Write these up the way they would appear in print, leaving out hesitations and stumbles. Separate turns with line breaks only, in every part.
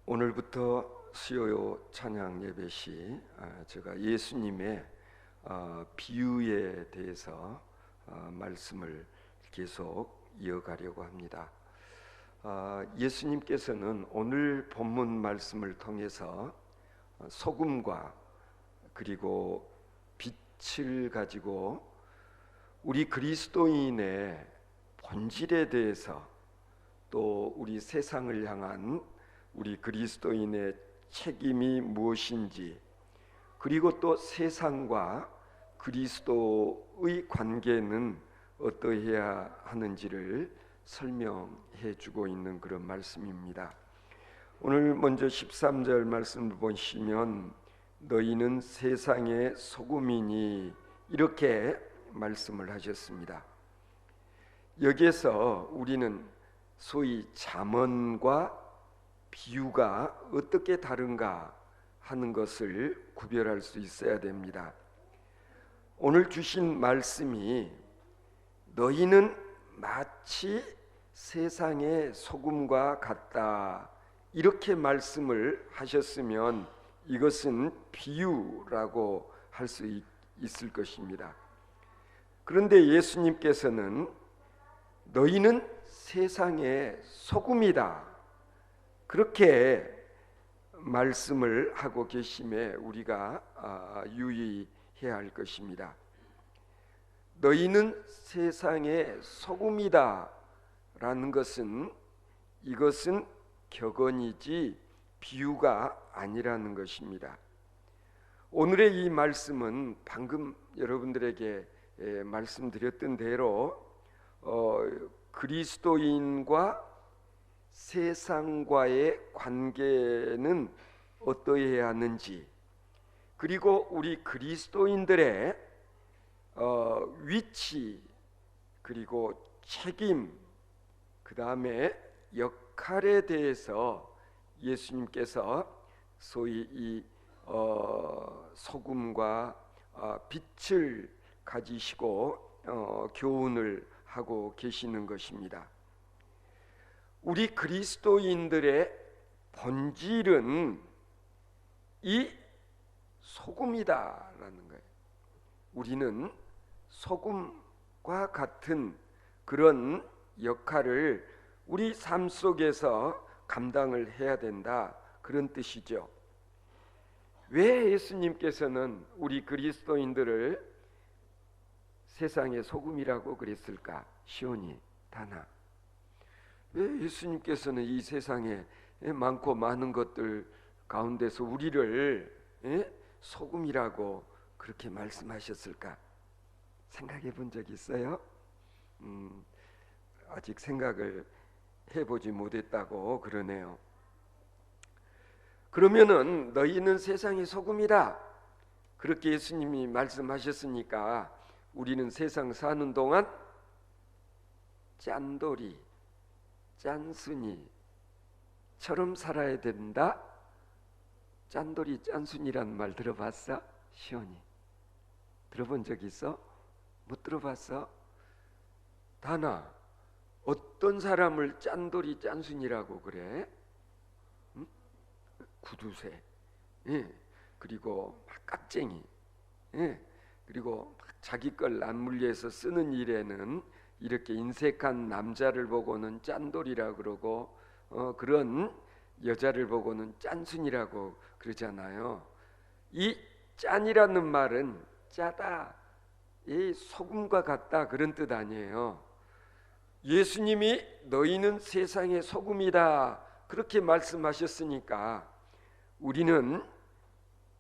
오늘부터 수요 찬양 예배 시 제가 예수님의 비유에 대해서 말씀을 계속 이어가려고 합니다. 예수님께서는 오늘 본문 말씀을 통해서 소금과 그리고 빛을 가지고 우리 그리스도인의 본질에 대해서 또 우리 세상을 향한 우리 그리스도인의 책임이 무엇인지, 그리고 또 세상과 그리스도의 관계는 어떠해야 하는지를 설명해 주고 있는 그런 말씀입니다. 오늘 먼저 13절 말씀을 보시면 너희는 세상의 소금이니 이렇게 말씀을 하셨습니다. 여기에서 우리는 소위 잠언과 비유가 어떻게 다른가 하는 것을 구별할 수 있어야 됩니다. 오늘 주신 말씀이 너희는 마치 세상의 소금과 같다 이렇게 말씀을 하셨으면 이것은 비유라고 할 수 있을 것입니다. 그런데 예수님께서는 너희는 세상의 소금이다 그렇게 말씀을 하고 계심에 우리가 유의해야 할 것입니다. 너희는 세상의 소금이다 라는 것은 이것은 격언이지 비유가 아니라는 것입니다. 오늘의 이 말씀은 방금 여러분들에게 말씀드렸던 대로 그리스도인과 세상과의 관계는 어떠해야 하는지, 그리고 우리 그리스도인들의 위치, 그리고 책임, 그 다음에 역할에 대해서 예수님께서 소위 이 소금과 빛을 가지시고 교훈을 하고 계시는 것입니다. 우리 그리스도인들의 본질은 이 소금이다라는 거예요. 우리는 소금과 같은 그런 역할을 우리 삶 속에서 감당을 해야 된다 그런 뜻이죠. 왜 예수님께서는 우리 그리스도인들을 세상의 소금이라고 그랬을까? 시온이 다나 왜 예수님께서는 이 세상에 많고 많은 것들 가운데서 우리를 소금이라고 그렇게 말씀하셨을까? 생각해 본 적 있어요? 아직 생각을 해보지 못했다고 그러네요. 그러면은 너희는 세상의 소금이다 그렇게 예수님이 말씀하셨으니까 우리는 세상 사는 동안 짠돌이 짠순이처럼 살아야 된다. 짠돌이 짠순이라는 말 들어봤어? 시온이 들어본 적 있어? 못 들어봤어? 다나 어떤 사람을 짠돌이 짠순이라고 그래? 응? 구두쇠, 그리고 막 깍쟁이, 그리고 막 자기 걸 남물리해서 쓰는 일에는 이렇게 인색한 남자를 보고는 짠돌이라 그러고 그런 여자를 보고는 짠순이라고 그러잖아요. 이 짠이라는 말은 짜다, 이 소금과 같다 그런 뜻 아니에요. 예수님이 너희는 세상의 소금이다 그렇게 말씀하셨으니까 우리는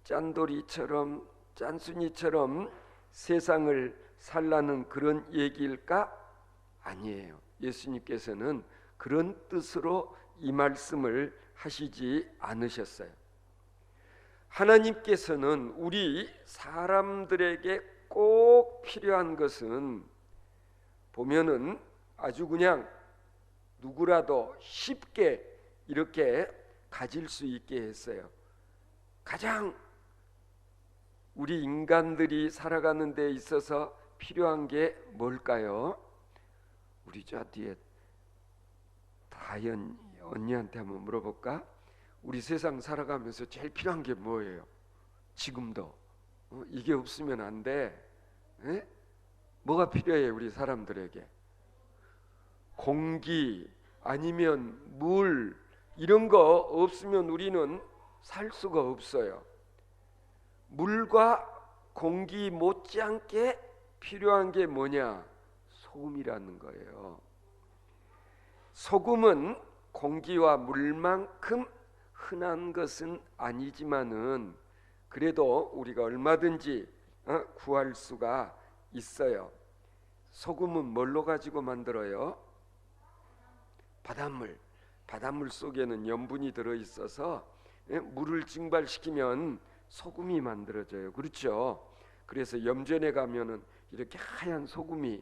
짠돌이처럼 짠순이처럼 세상을 살라는 그런 얘기일까? 아니에요. 예수님께서는 그런 뜻으로 이 말씀을 하시지 않으셨어요. 하나님께서는 우리 사람들에게 꼭 필요한 것은 보면은 아주 그냥 누구라도 쉽게 이렇게 가질 수 있게 했어요. 가장 우리 인간들이 살아가는 데 있어서 필요한 게 뭘까요? 우리 저 뒤에 다현 언니한테 한번 물어볼까? 우리 세상 살아가면서 제일 필요한 게 뭐예요? 지금도 이게 없으면 안 돼. 에? 뭐가 필요해 우리 사람들에게? 공기 아니면 물 이런 거 없으면 우리는 살 수가 없어요. 물과 공기 못지않게 필요한 게 뭐냐? 소금이라는 거예요. 소금은 공기와 물만큼 흔한 것은 아니지만은 그래도 우리가 얼마든지 구할 수가 있어요. 소금은 뭘로 가지고 만들어요? 바닷물 속에는 염분이 들어있어서 물을 증발시키면 소금이 만들어져요. 그렇죠? 그래서 염전에 가면은 이렇게 하얀 소금이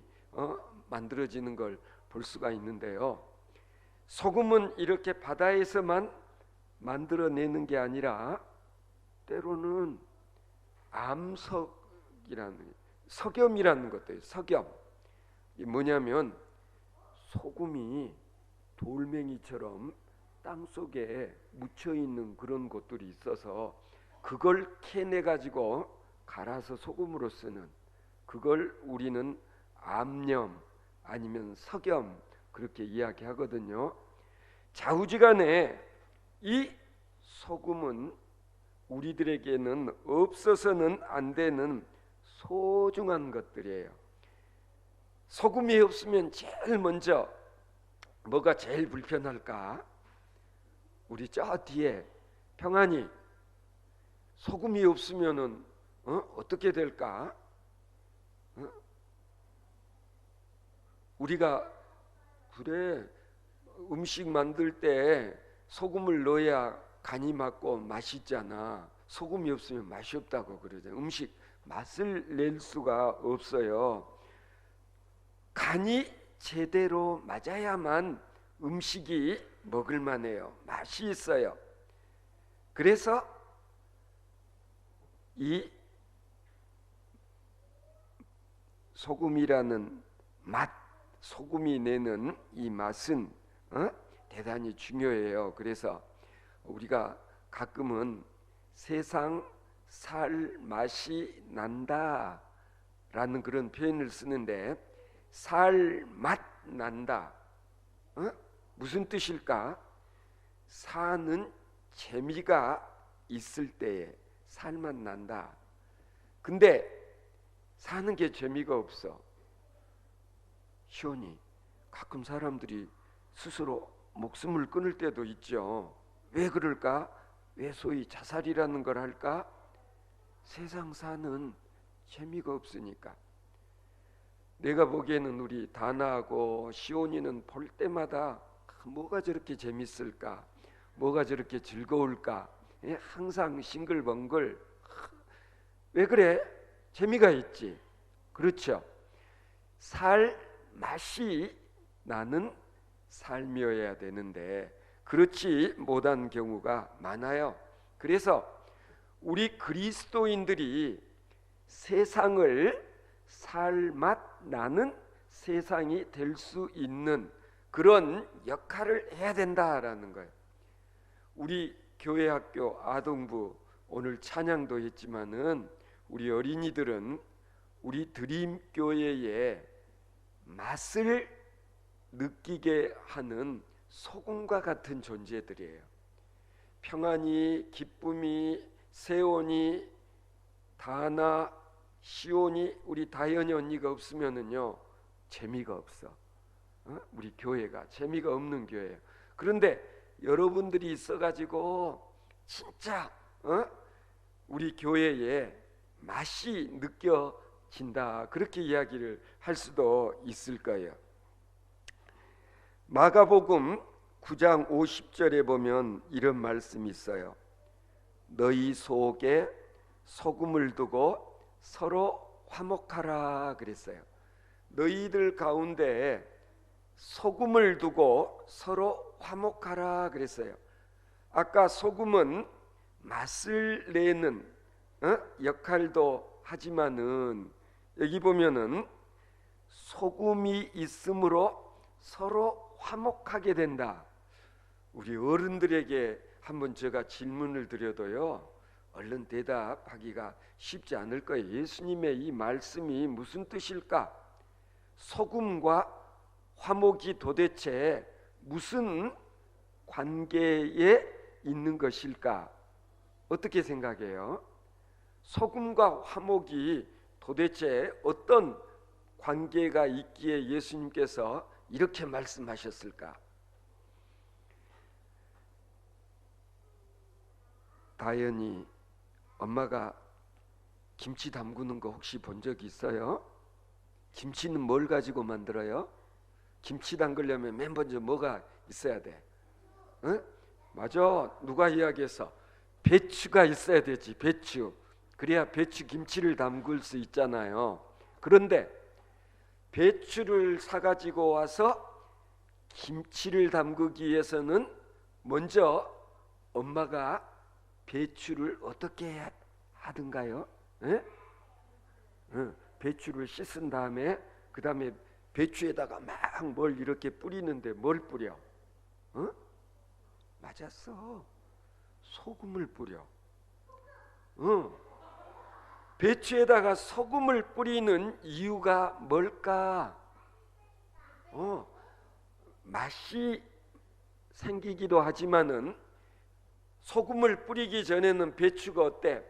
만들어지는 걸 볼 수가 있는데요. 소금은 이렇게 바다에서만 만들어내는 게 아니라 때로는 석염이라는 것도 있어요. 석염. 이 뭐냐면 소금이 돌멩이처럼 땅 속에 묻혀 있는 그런 것들이 있어서 그걸 캐내 가지고 갈아서 소금으로 쓰는, 그걸 우리는 암염 아니면 석염 그렇게 이야기하거든요. 좌우지간에 이 소금은 우리들에게는 없어서는 안 되는 소중한 것들이에요. 소금이 없으면 제일 먼저 뭐가 제일 불편할까? 우리 저 뒤에 평안히 소금이 없으면은 어떻게 될까? 우리가 그래 음식 만들 때 소금을 넣어야 간이 맞고 맛있잖아. 소금이 없으면 맛이 없다고 그러잖아. 음식 맛을 낼 수가 없어요. 간이 제대로 맞아야만 음식이 먹을만해요. 맛이 있어요. 그래서 이 소금이라는 맛, 소금이 내는 이 맛은 대단히 중요해요. 그래서 우리가 가끔은 세상 살 맛이 난다 라는 그런 표현을 쓰는데, 살 맛 난다, 무슨 뜻일까? 사는 재미가 있을 때에 살맛 난다. 근데 사는 게 재미가 없어. 시온이 가끔 사람들이 스스로 목숨을 끊을 때도 있죠. 왜 그럴까? 왜 소위 자살이라는 걸 할까? 세상 사는 재미가 없으니까. 내가 보기에는 우리 다나하고 시온이는 볼 때마다 뭐가 저렇게 재밌을까? 뭐가 저렇게 즐거울까? 항상 싱글벙글. 왜 그래? 재미가 있지. 그렇죠? 살 맛이 나는 삶이어야 되는데 그렇지 못한 경우가 많아요. 그래서 우리 그리스도인들이 세상을 살맛 나는 세상이 될 수 있는 그런 역할을 해야 된다라는 거예요. 우리 교회 학교 아동부 오늘 찬양도 했지만은 우리 어린이들은 우리 드림교회의 맛을 느끼게 하는 소금과 같은 존재들이에요. 평안이, 기쁨이, 세온이, 다나, 시온이, 우리 다현이 언니가 없으면은요 재미가 없어. 우리 교회가 재미가 없는 교회예요. 그런데 여러분들이 있어가지고 진짜 우리 교회에 맛이 느껴진다, 그렇게 이야기를 할 수도 있을 거예요. 마가복음 9장 50절에 보면 이런 말씀이 있어요. 너희 속에 소금을 두고 서로 화목하라 그랬어요. 너희들 가운데 소금을 두고 서로 화목하라 그랬어요. 아까 소금은 맛을 내는 역할도 하지만은 여기 보면은 소금이 있으므로 서로 화목하게 된다. 우리 어른들에게 한번 제가 질문을 드려도요 얼른 대답하기가 쉽지 않을 거예요. 예수님의 이 말씀이 무슨 뜻일까? 소금과 화목이 도대체 무슨 관계에 있는 것일까? 어떻게 생각해요? 소금과 화목이 도대체 어떤 관계가 있기에 예수님께서 이렇게 말씀하셨을까? 다연이 엄마가 김치 담그는 거 혹시 본 적 있어요? 김치는 뭘 가지고 만들어요? 김치 담그려면 맨 먼저 뭐가 있어야 돼? 응? 맞아. 누가 이야기했어? 배추가 있어야 되지. 배추. 그래야 배추 김치를 담글 수 있잖아요. 그런데 배추를 사가지고 와서 김치를 담그기 위해서는 먼저 엄마가 배추를 어떻게 하던가요? 예? 배추를 씻은 다음에 그 다음에 배추에다가 막 뭘 이렇게 뿌리는데 뭘 뿌려? 맞았어. 소금을 뿌려. 배추에다가 소금을 뿌리는 이유가 뭘까? 맛이 생기기도 하지만은 소금을 뿌리기 전에는 배추가 어때?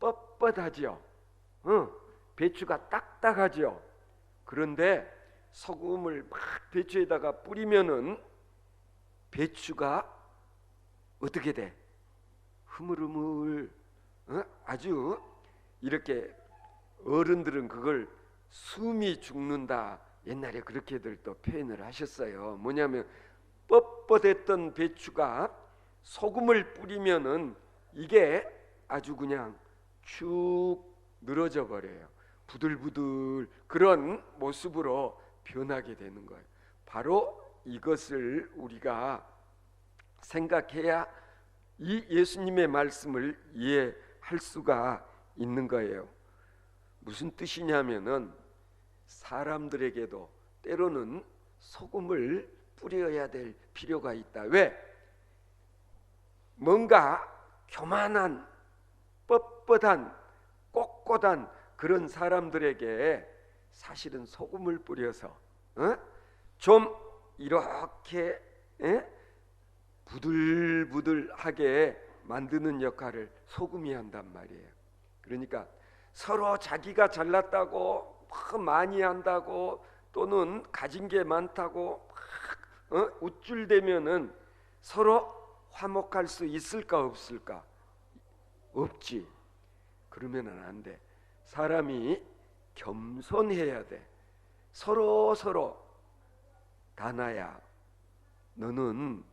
뻣뻣하죠. 배추가 딱딱하죠. 그런데 소금을 막 배추에다가 뿌리면은 배추가 어떻게 돼? 흐물흐물. 아주 이렇게 어른들은 그걸 숨이 죽는다. 옛날에 그렇게들 또 표현을 하셨어요. 뭐냐면 뻣뻣했던 배추가 소금을 뿌리면은 이게 아주 그냥 축 늘어져 버려요. 부들부들 그런 모습으로 변하게 되는 거예요. 바로 이것을 우리가 생각해야 이 예수님의 말씀을 이해할 수가 있는 거예요. 무슨 뜻이냐면은 사람들에게도 때로는 소금을 뿌려야 될 필요가 있다. 왜? 뭔가 교만한 뻣뻣한 꼿꼿한 그런 사람들에게 사실은 소금을 뿌려서 좀 이렇게 부들부들하게 만드는 역할을 소금이 한단 말이에요. 그러니까 서로 자기가 잘났다고 많이 한다고 또는 가진 게 많다고 우쭐대면은 서로 화목할 수 있을까 없을까? 없지. 그러면은 안 돼. 사람이 겸손해야 돼. 서로 다나야 너는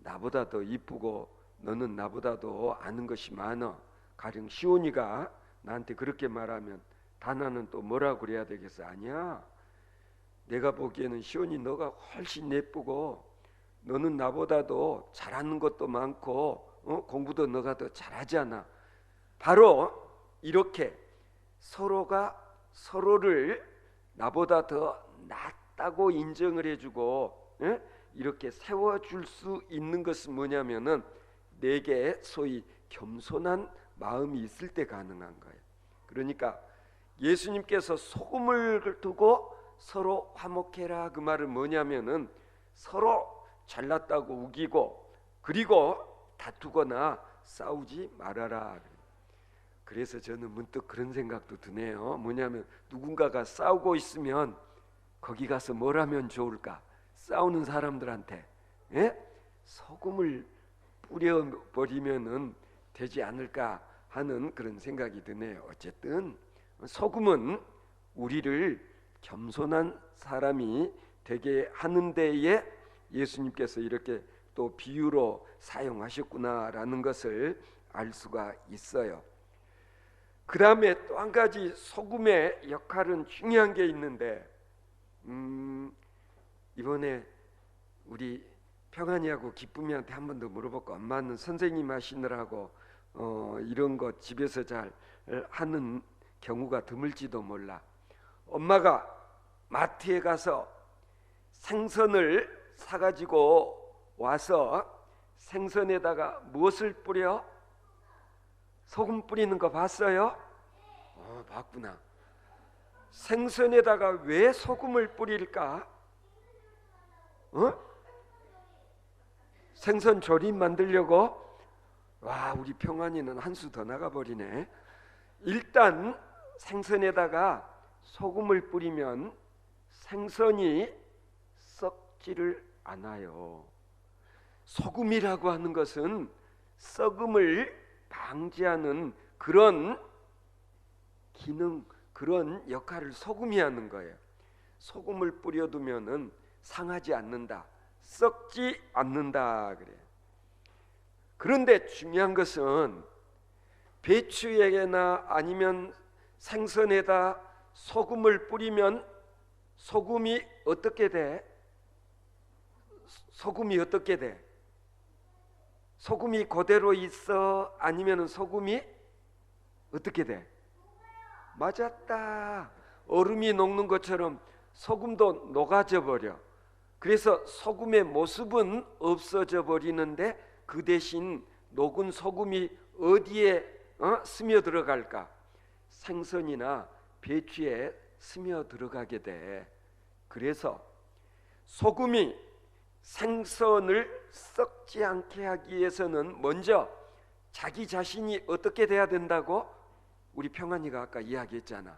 나보다 더 이쁘고 너는 나보다 더 아는 것이 많아. 가령 시온이가 나한테 그렇게 말하면 다나는 또 뭐라고 그래야 되겠어? 아니야. 내가 보기에는 시온이 너가 훨씬 예쁘고 너는 나보다도 잘하는 것도 많고 공부도 너가 더 잘하잖아. 바로 이렇게 서로가 서로를 나보다 더 낫다고 인정을 해주고 이렇게 세워줄 수 있는 것은 뭐냐면은 내게 소위 겸손한 마음이 있을 때 가능한 거예요. 그러니까 예수님께서 소금을 두고 서로 화목해라 그 말은 뭐냐면은 서로 잘났다고 우기고 그리고 다투거나 싸우지 말아라. 그래서 저는 문득 그런 생각도 드네요. 뭐냐면 누군가가 싸우고 있으면 거기 가서 뭘 하면 좋을까? 싸우는 사람들한테 소금을 뿌려버리면은 되지 않을까 하는 그런 생각이 드네요. 어쨌든 소금은 우리를 겸손한 사람이 되게 하는 데에 예수님께서 이렇게 또 비유로 사용하셨구나라는 것을 알 수가 있어요. 그 다음에 또 한 가지 소금의 역할은 중요한 게 있는데 이번에 우리 평안이하고 기쁨이한테 한 번 더 물어볼까? 엄마는 선생님 하시느라고 이런 거 집에서 잘 하는 경우가 드물지도 몰라. 엄마가 마트에 가서 생선을 사가지고 와서 생선에다가 무엇을 뿌려? 소금 뿌리는 거 봤어요? 봤구나. 생선에다가 왜 소금을 뿌릴까? 생선 조림 만들려고? 와, 우리 평안이는 한 수 더 나가버리네. 일단 생선에다가 소금을 뿌리면 생선이 썩지를 않아요. 소금이라고 하는 것은 썩음을 방지하는 그런 기능, 그런 역할을 소금이 하는 거예요. 소금을 뿌려두면은 상하지 않는다, 썩지 않는다 그래요. 그런데 중요한 것은 배추에나 아니면 생선에다 소금을 뿌리면 소금이 어떻게 돼? 소금이 어떻게 돼? 소금이 그대로 있어? 아니면 소금이 어떻게 돼? 맞았다. 얼음이 녹는 것처럼 소금도 녹아져 버려. 그래서 소금의 모습은 없어져 버리는데 그 대신 녹은 소금이 어디에 스며 들어갈까? 생선이나 배추에 스며 들어가게 돼. 그래서 소금이 생선을 썩지 않게 하기 위해서는 먼저 자기 자신이 어떻게 돼야 된다고? 우리 평안이가 아까 이야기했잖아.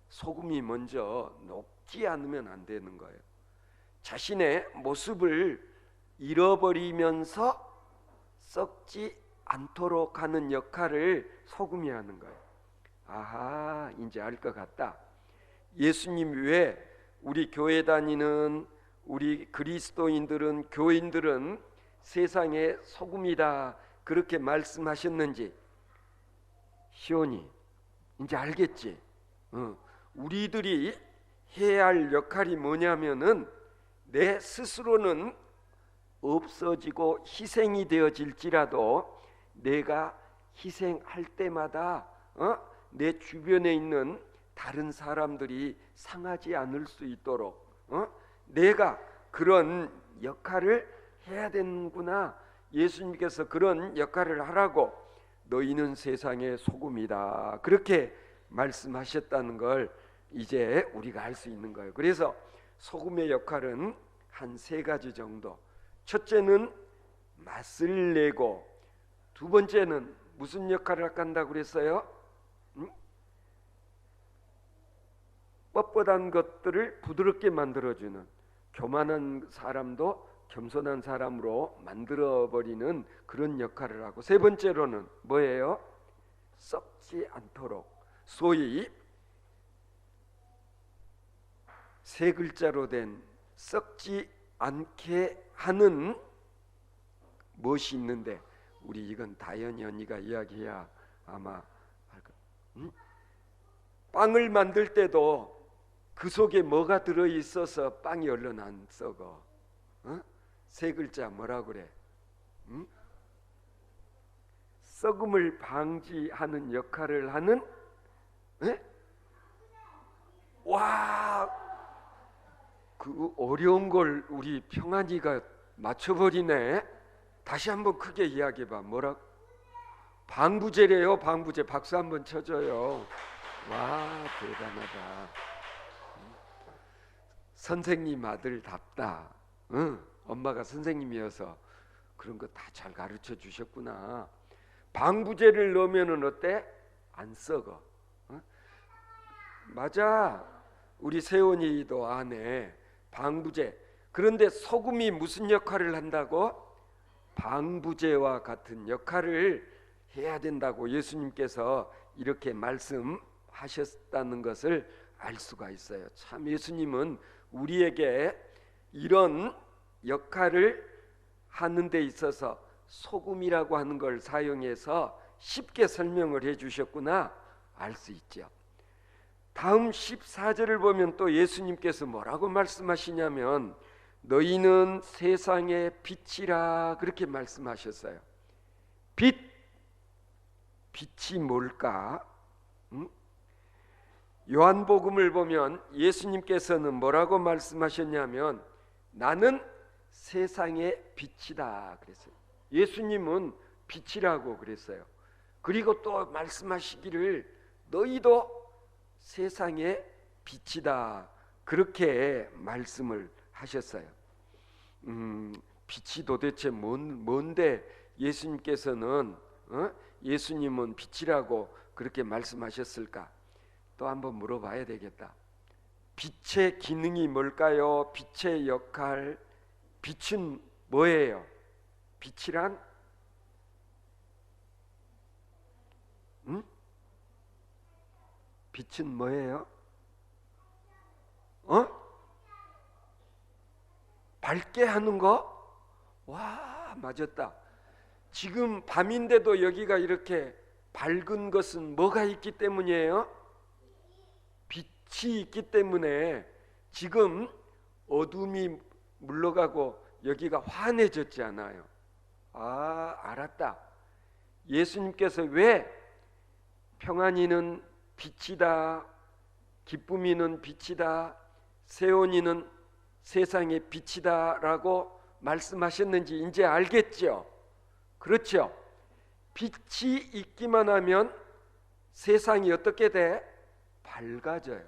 소금이 먼저 녹지 않으면 안 되는 거예요. 자신의 모습을 잃어버리면서 썩지 않도록 하는 역할을 소금이 하는 거예요. 아하, 이제 알 것 같다. 예수님 왜 우리 교회 다니는 우리 그리스도인들은, 교인들은 세상의 소금이다 그렇게 말씀하셨는지 시온이 이제 알겠지? 우리들이 해야 할 역할이 뭐냐면은 내 스스로는 없어지고 희생이 되어질지라도 내가 희생할 때마다 내 주변에 있는 다른 사람들이 상하지 않을 수 있도록 내가 그런 역할을 해야 되는구나. 예수님께서 그런 역할을 하라고 너희는 세상의 소금이다 그렇게 말씀하셨다는 걸 이제 우리가 알 수 있는 거예요. 그래서 소금의 역할은 한 세 가지 정도. 첫째는 맛을 내고, 두 번째는 무슨 역할을 한다고 그랬어요? 뻣뻣한 것들을 부드럽게 만들어주는, 교만한 사람도 겸손한 사람으로 만들어버리는 그런 역할을 하고, 세 번째로는 뭐예요? 썩지 않도록, 소위 세 글자로 된 썩지 않게 하는 무엇이 있는데, 우리 이건 다현이 언니가 이야기해야 아마 할 거. 빵을 만들 때도 그 속에 뭐가 들어있어서 빵이 얼른 안 썩어? 세 글자 뭐라 그래? 썩음을 방지하는 역할을 하는 와, 그 어려운 걸 우리 평안이가 맞춰버리네. 다시 한번 크게 이야기해봐. 뭐라? 방부제래요. 방부제. 박수 한번 쳐줘요. 와, 대단하다. 선생님 아들답다. 엄마가 선생님이어서 그런 거 다 잘 가르쳐 주셨구나. 방부제를 넣으면은 어때? 안 썩어. 맞아. 우리 세원이도 아네. 방부제. 그런데 소금이 무슨 역할을 한다고? 방부제와 같은 역할을 해야 된다고 예수님께서 이렇게 말씀하셨다는 것을 알 수가 있어요. 참 예수님은 우리에게 이런 역할을 하는 데 있어서 소금이라고 하는 걸 사용해서 쉽게 설명을 해 주셨구나 알 수 있죠. 다음 14절을 보면 또 예수님께서 뭐라고 말씀하시냐면 너희는 세상의 빛이라 그렇게 말씀하셨어요. 빛이 뭘까? 요한복음을 보면 예수님께서는 뭐라고 말씀하셨냐면 나는 세상의 빛이다 그랬어요. 예수님은 빛이라고 그랬어요. 그리고 또 말씀하시기를 너희도 세상의 빛이다 그렇게 말씀을 하셨어요. 빛이 도대체 뭔데 예수님께서는 예수님은 빛이라고 그렇게 말씀하셨을까? 또 한번 물어봐야 되겠다. 빛의 기능이 뭘까요? 빛의 역할, 빛은 뭐예요? 빛이란? 빛은 뭐예요? 밝게 하는 거? 와, 맞았다. 지금 밤인데도 여기가 이렇게 밝은 것은 뭐가 있기 때문이에요? 빛이 있기 때문에 지금 어둠이 물러가고 여기가 환해졌지 않아요. 아, 알았다. 예수님께서 왜 평안이는 빛이다, 기쁨이는 빛이다, 세온이는 세상의 빛이다 라고 말씀하셨는지 이제 알겠죠? 그렇죠? 빛이 있기만 하면 세상이 어떻게 돼? 밝아져요.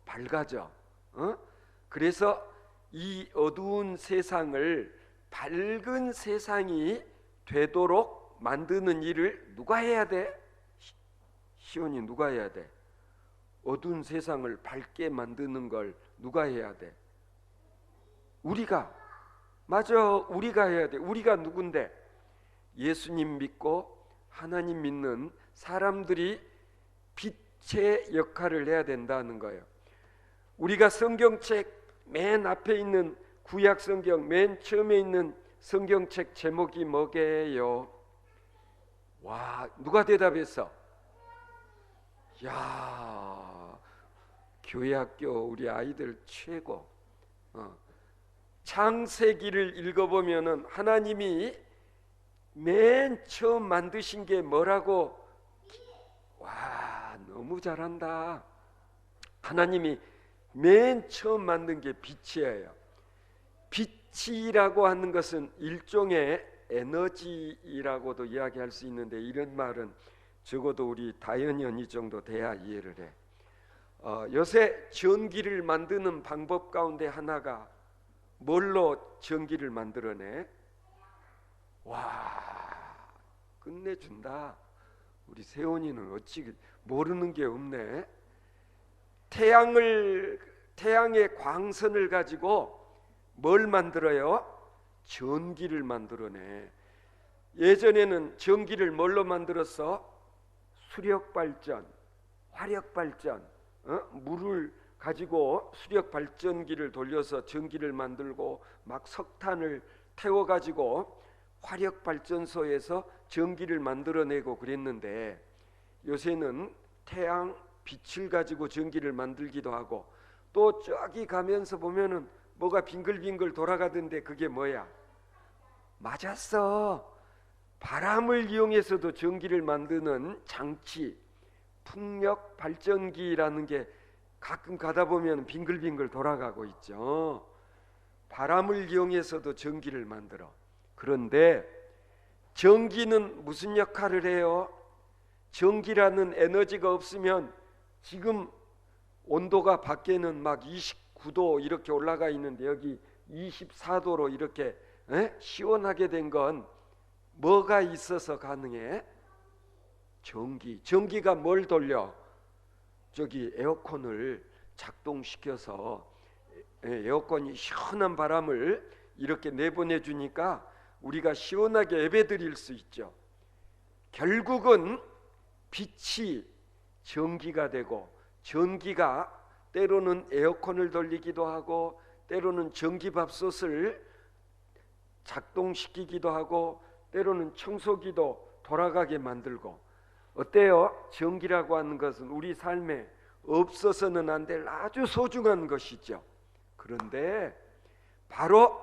밝아져. 그래서 이 어두운 세상을 밝은 세상이 되도록 만드는 일을 누가 해야 돼? 시온이 누가 해야 돼? 어두운 세상을 밝게 만드는 걸 누가 해야 돼? 우리가. 맞아, 우리가 해야 돼. 우리가 누군데? 예수님 믿고 하나님 믿는 사람들이 빛의 역할을 해야 된다는 거예요. 우리가 성경책 맨 앞에 있는 구약 성경 맨 처음에 있는 성경책 제목이 뭐게요? 와, 누가 대답했어? 야, 교회학교 우리 아이들 최고. 창세기를 읽어보면은 하나님이 맨 처음 만드신 게 뭐라고? 와, 너무 잘한다. 하나님이 맨 처음 만든 게 빛이에요. 빛이라고 하는 것은 일종의 에너지라고도 이야기할 수 있는데 이런 말은 적어도 우리 다연연이 정도 돼야 이해를 해. 요새 전기를 만드는 방법 가운데 하나가 뭘로 전기를 만들어내? 와, 끝내준다. 우리 세원이는 어찌 모르는 게 없네. 태양의 광선을 가지고 뭘 만들어요? 전기를 만들어내. 예전에는 전기를 뭘로 만들었어? 수력발전, 화력발전, 물을 가지고 수력발전기를 돌려서 전기를 만들고 막 석탄을 태워가지고 화력발전소에서 전기를 만들어내고 그랬는데 요새는 태양 빛을 가지고 전기를 만들기도 하고 또 저기 가면서 보면은 뭐가 빙글빙글 돌아가던데 그게 뭐야? 맞았어. 바람을 이용해서도 전기를 만드는 장치, 풍력 발전기라는 게 가끔 가다 보면 빙글빙글 돌아가고 있죠. 바람을 이용해서도 전기를 만들어. 그런데 전기는 무슨 역할을 해요? 전기라는 에너지가 없으면 지금 온도가 밖에는 막 29도 이렇게 올라가 있는데 여기 24도로 이렇게 시원하게 된 건 뭐가 있어서 가능해? 전기가 뭘 돌려? 저기 에어컨을 작동시켜서 에어컨이 시원한 바람을 이렇게 내보내 주니까 우리가 시원하게 예배드릴 수 있죠. 결국은 빛이 전기가 되고 전기가 때로는 에어컨을 돌리기도 하고 때로는 전기밥솥을 작동시키기도 하고 때로는 청소기도 돌아가게 만들고. 어때요? 전기라고 하는 것은 우리 삶에 없어서는 안 될 아주 소중한 것이죠. 그런데 바로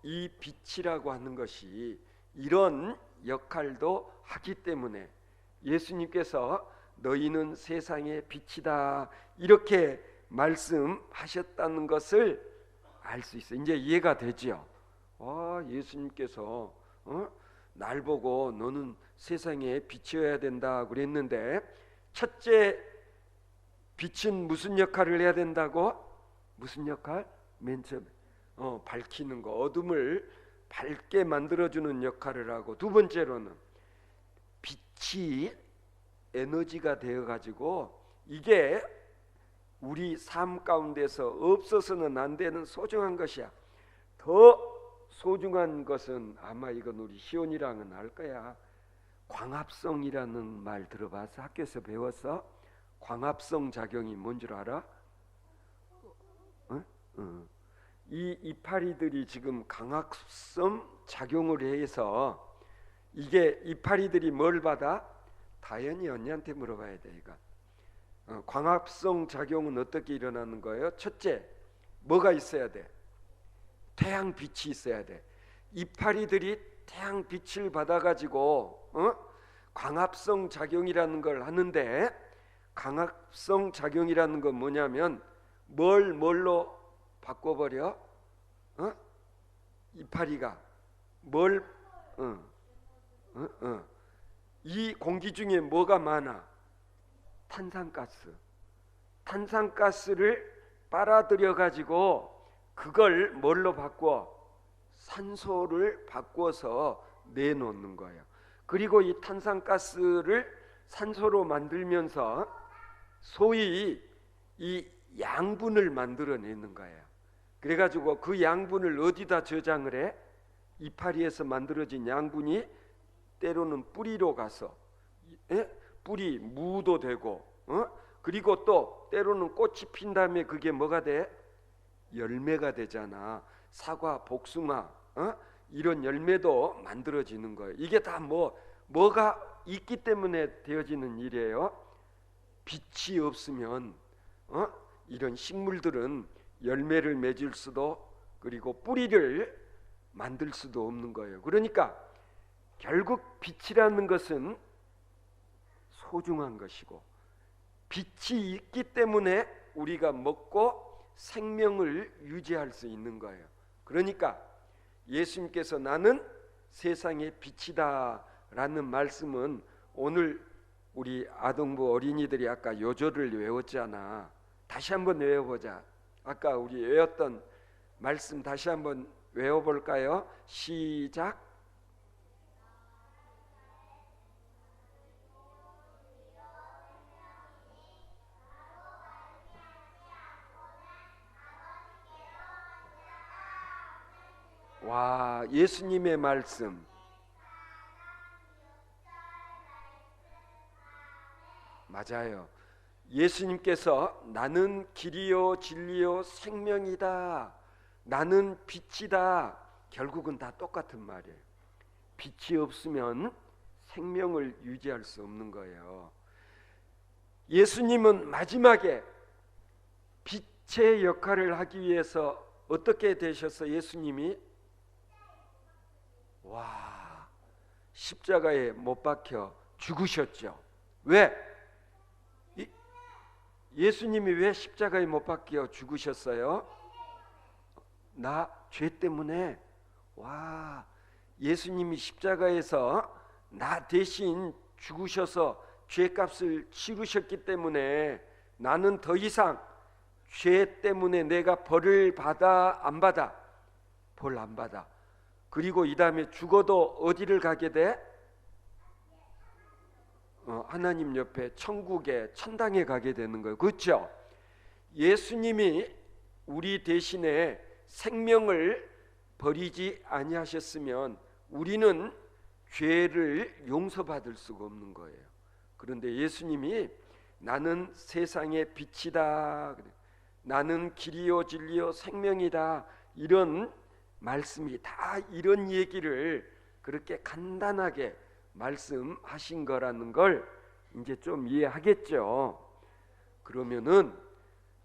이 빛이라고 하는 것이 이런 역할도 하기 때문에 예수님께서 너희는 세상의 빛이다 이렇게 말씀하셨다는 것을 알 수 있어요. 이제 이해가 되죠? 예수님께서 날 보고 너는 세상에 빛이어야 된다 그랬는데, 첫째 빛은 무슨 역할을 해야 된다고? 무슨 역할? 맨 처음에 밝히는 거, 어둠을 밝게 만들어주는 역할을 하고, 두 번째로는 빛이 에너지가 되어 가지고 이게 우리 삶 가운데서 없어서는 안 되는 소중한 것이야. 더 소중한 것은 아마 이건 우리 시온이랑은 알 거야. 광합성이라는 말 들어봐서 학교에서 배웠어? 광합성 작용이 뭔 줄 알아? 이 이파리들이 지금 광합성 작용을 해서, 이게 이파리들이 뭘 받아? 다현이 언니한테 물어봐야 돼. 이거 광합성 작용은 어떻게 일어나는 거예요? 첫째, 뭐가 있어야 돼? 태양 빛이 있어야 돼. 이파리들이 태양 빛을 받아가지고 광합성 작용이라는 걸 하는데, 광합성 작용이라는 건 뭐냐면 뭘로 바꿔버려? 이파리가 뭘? 이 공기 중에 뭐가 많아? 탄산가스. 탄산가스를 빨아들여 가지고 그걸 뭘로 바꿔? 산소를 바꿔서 내놓는 거예요. 그리고 이 탄산가스를 산소로 만들면서 소위 이 양분을 만들어내는 거예요. 그래가지고 그 양분을 어디다 저장을 해? 이파리에서 만들어진 양분이 때로는 뿌리로 가서 뿌리 무도 되고, 그리고 또 때로는 꽃이 핀 다음에 그게 뭐가 돼? 열매가 되잖아. 사과, 복숭아, 이런 열매도 만들어지는 거예요. 이게 다 뭐가 있기 때문에 되어지는 일이에요. 빛이 없으면 이런 식물들은 열매를 맺을 수도, 그리고 뿌리를 만들 수도 없는 거예요. 그러니까 결국 빛이라는 것은 소중한 것이고, 빛이 있기 때문에 우리가 먹고 생명을 유지할 수 있는 거예요. 그러니까 예수님께서 나는 세상의 빛이다 라는 말씀은, 오늘 우리 아동부 어린이들이 아까 요절을 외웠잖아. 다시 한번 외워보자. 아까 우리 외웠던 말씀 다시 한번 외워볼까요? 시작. 와, 예수님의 말씀. 맞아요. 예수님께서 나는 길이요 진리요 생명이다, 나는 빛이다, 결국은 다 똑같은 말이에요. 빛이 없으면 생명을 유지할 수 없는 거예요. 예수님은 마지막에 빛의 역할을 하기 위해서 어떻게 되셔서 예수님이 십자가에 못 박혀 죽으셨죠. 왜? 예수님이 왜 십자가에 못 박혀 죽으셨어요? 나 죄 때문에. 예수님이 십자가에서 나 대신 죽으셔서 죄값을 치르셨기 때문에 나는 더 이상 죄 때문에 내가 벌을 받아 안 받아? 벌 안 받아. 그리고 이 다음에 죽어도 어디를 가게 돼? 하나님 옆에 천국에, 천당에 가게 되는 거예요. 그렇죠? 예수님이 우리 대신에 생명을 버리지 아니하셨으면 우리는 죄를 용서받을 수가 없는 거예요. 그런데 예수님이 나는 세상의 빛이다, 나는 길이요 진리요 생명이다, 이런 말씀이 다 이런 얘기를 그렇게 간단하게 말씀하신 거라는 걸 이제 좀 이해하겠죠. 그러면은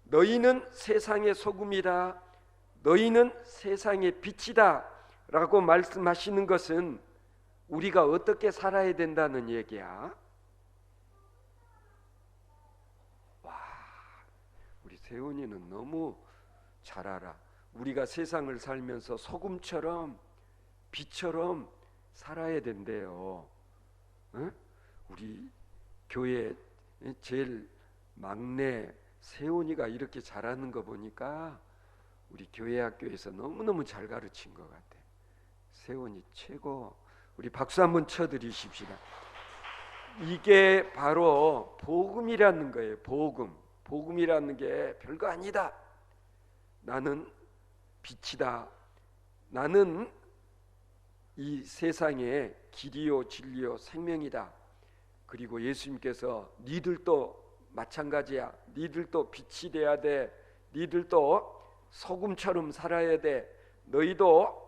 너희는 세상의 소금이다, 너희는 세상의 빛이다 라고 말씀하시는 것은 우리가 어떻게 살아야 된다는 얘기야. 우리 세훈이는 너무 잘 알아. 우리가 세상을 살면서 소금처럼 빛처럼 살아야 된대요. 어? 우리 교회 제일 막내 세훈이가 이렇게 잘하는 거 보니까 우리 교회 학교에서 너무너무 잘 가르친 것 같아. 세훈이 최고. 우리 박수 한번 쳐드리십시다. 이게 바로 복음이라는 거예요. 복음이라는 게 별거 아니다. 나는 빛이다. 나는 이 세상의 길이요 진리요 생명이다. 그리고 예수님께서 니들도 마찬가지야. 니들도 빛이 돼야 돼. 니들도 소금처럼 살아야 돼. 너희도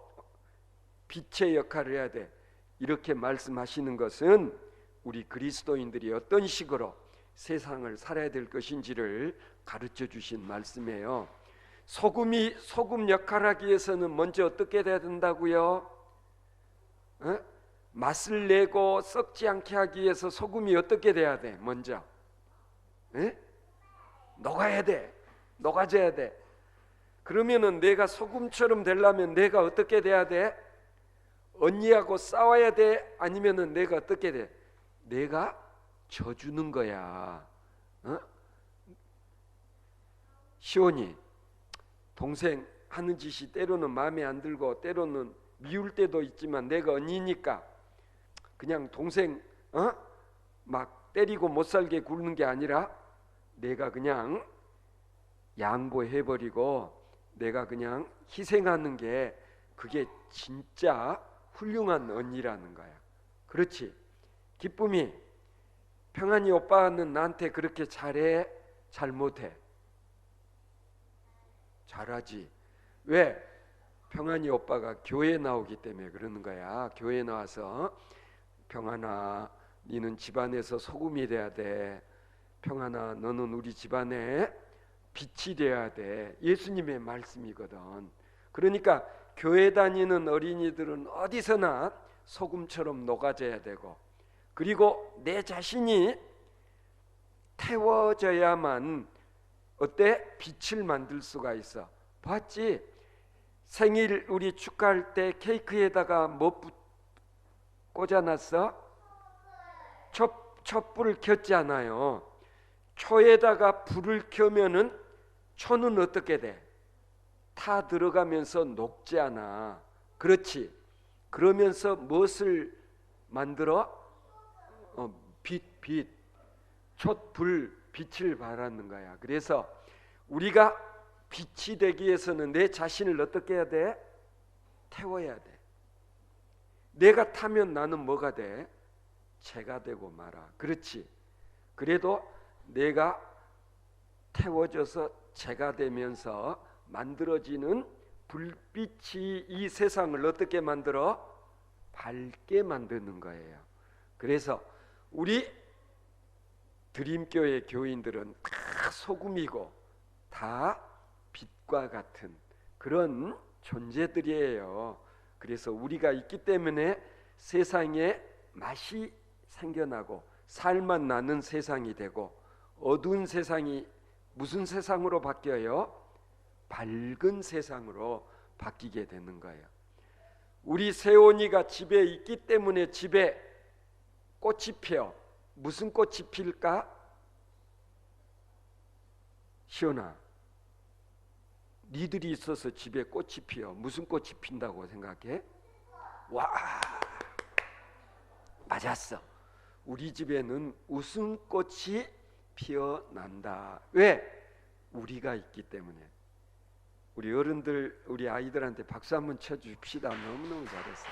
빛의 역할을 해야 돼. 이렇게 말씀하시는 것은 우리 그리스도인들이 어떤 식으로 세상을 살아야 될 것인지를 가르쳐 주신 말씀이에요. 소금이 소금 역할을 하기 위해서는 먼저 어떻게 돼야 된다고요? 맛을 내고 썩지 않게 하기 위해서 소금이 어떻게 돼야 돼? 먼저 녹아야 돼. 녹아져야 돼. 그러면은 내가 소금처럼 되려면 내가 어떻게 돼야 돼? 언니하고 싸워야 돼? 아니면은 내가 어떻게 돼? 내가 져주는 거야. 시온이 동생 하는 짓이 때로는 마음에 안 들고 때로는 미울 때도 있지만 내가 언니니까 그냥 동생 막 때리고 못 살게 굴는 게 아니라 내가 그냥 양보해버리고 내가 그냥 희생하는 게 그게 진짜 훌륭한 언니라는 거야. 그렇지? 기쁨이 평안이 오빠는 나한테 그렇게 잘해? 잘 못해? 잘하지. 왜? 평안이 오빠가 교회에 나오기 때문에 그러는 거야. 교회에 나와서 평안아 너는 집안에서 소금이 돼야 돼. 평안아 너는 우리 집안에 빛이 돼야 돼. 예수님의 말씀이거든. 그러니까 교회 다니는 어린이들은 어디서나 소금처럼 녹아져야 되고 그리고 내 자신이 태워져야만 어때? 빛을 만들 수가 있어. 봤지? 생일 우리 축하할 때 케이크에다가 뭐 꽂아놨어? 촛불을 켰잖아요. 초에다가 불을 켜면은 초는 어떻게 돼? 타 들어가면서 녹지 않아. 그렇지? 그러면서 무엇을 만들어? 빛. 촛불, 빛을 발하는 거야. 그래서 우리가 빛이 되기 위해서는 내 자신을 어떻게 해야 돼? 태워야 돼. 내가 타면 나는 뭐가 돼? 재가 되고 말아. 그렇지? 그래도 내가 태워져서 재가 되면서 만들어지는 불빛이 이 세상을 어떻게 만들어? 밝게 만드는 거예요. 그래서 우리 드림교회 교인들은 다 소금이고 다 빛과 같은 그런 존재들이에요. 그래서 우리가 있기 때문에 세상에 맛이 생겨나고 살맛 나는 세상이 되고 어두운 세상이 무슨 세상으로 바뀌어요? 밝은 세상으로 바뀌게 되는 거예요. 우리 세온이가 집에 있기 때문에 집에 꽃이 펴. 무슨 꽃이 필까? 시온아, 니들이 있어서 집에 꽃이 피어. 무슨 꽃이 핀다고 생각해? 와, 맞았어. 우리 집에는 웃음꽃이 피어난다. 왜? 우리가 있기 때문에. 우리 어른들, 우리 아이들한테 박수 한번 쳐줍시다. 너무너무 잘했어.